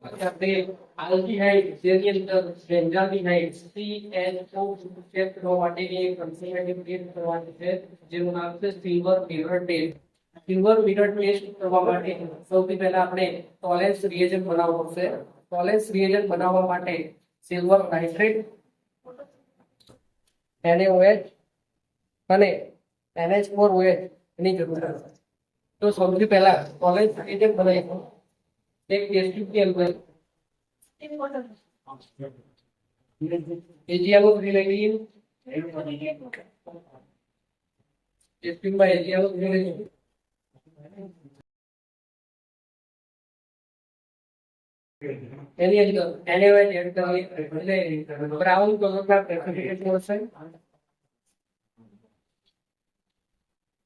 આપણે આલ્ડીહાઇડ જેની અંદર બેન્ઝાલ્ડિહાઇડ CHO ચેક કરવા માટેની એક કન્સેપ્ટ ક્રિએટ કરવાની છે જેનું નામ છે silver mirror test. Silver mirror test કરવા માટે સૌથી પહેલા આપણે ટોલેન્સ રિએજન્ટ બનાવવું પડશે. ટોલેન્સ રિએજન્ટ બનાવવા માટે સિલ્વર નાઇટ્રેટ, NaOH અને NH4OH ની જરૂર છે. તો સૌથી પહેલા ટોલેન્સ રિએજન્ટ બનાવીશું. એક ટેસ્ટ ટ્યુબ ની અંદર AgNO3 લઈ ટેસ્ટ ટ્યુબ માં AgNO3 લઈ એની અંદર NaOH એડ કરી એટલે બ્રાઉન કલરના પ્રેસિપિટેટ મળશે.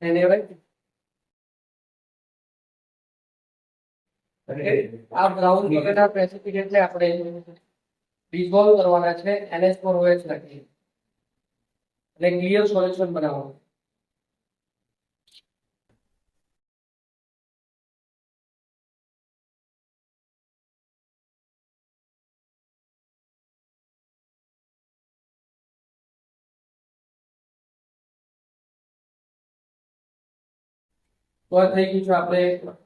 NaOH આ બ્રાઉન કલરના પ્રેસિપિટેટને આપણે ડિસોલ્વ કરવાના છે NH4OH નાખી એટલે ક્લિયર સોલ્યુશન બનાવવાનું. તો થઈ ગયું છે આપણે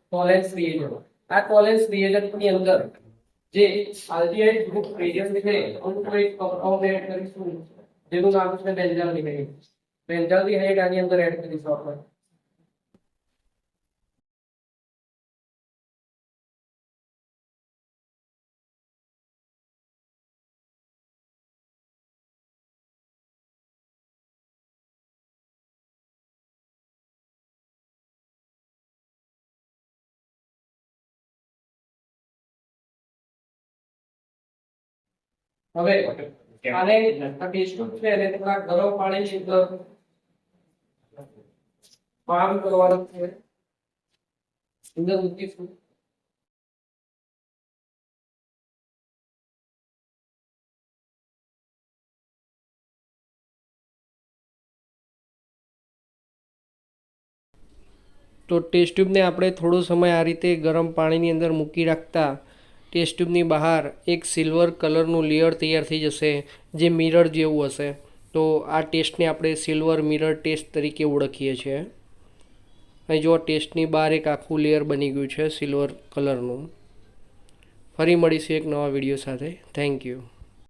ટોલેન્સ રિએજન્ટ. આ ટોલેન્સ રિએજન્ટ ની અંદર જે આલ્ડીહાઇડ ગ્રુપ રિએજન્ટ છે એનું કોઈ કમ્પાઉન્ડ એડ કરીશું જેનું નામ છે બેન્ઝાલ્ડિહાઇડ. બેન્ઝાલ્ડિહાઇડ આની અંદર એડ કરીશું આપણે. હવે આને આ ટેસ્ટ ટ્યુબ છે એને થોડા ગરમ પાણીની અંદર વાર્મ કરવાનું છે. અંદર મૂકીશું. તો ટેસ્ટ ટ્યુબને આપણે થોડો સમય આ રીતે ગરમ પાણીની અંદર મૂકી રાખતા ટેસ્ટ ટ્યુબની બહાર એક સિલ્વર કલરનું લેયર તૈયાર થઈ જશે જે મિરર જેવું હશે. તો આ ટેસ્ટને આપણે સિલ્વર મિરર ટેસ્ટ તરીકે ઓળખીએ છીએ. અહીં જો ટેસ્ટની બહાર એક આખું લેયર બની ગયું છે સિલ્વર કલરનું. ફરી મળીશું એક નવા વિડીયો સાથે. Thank you.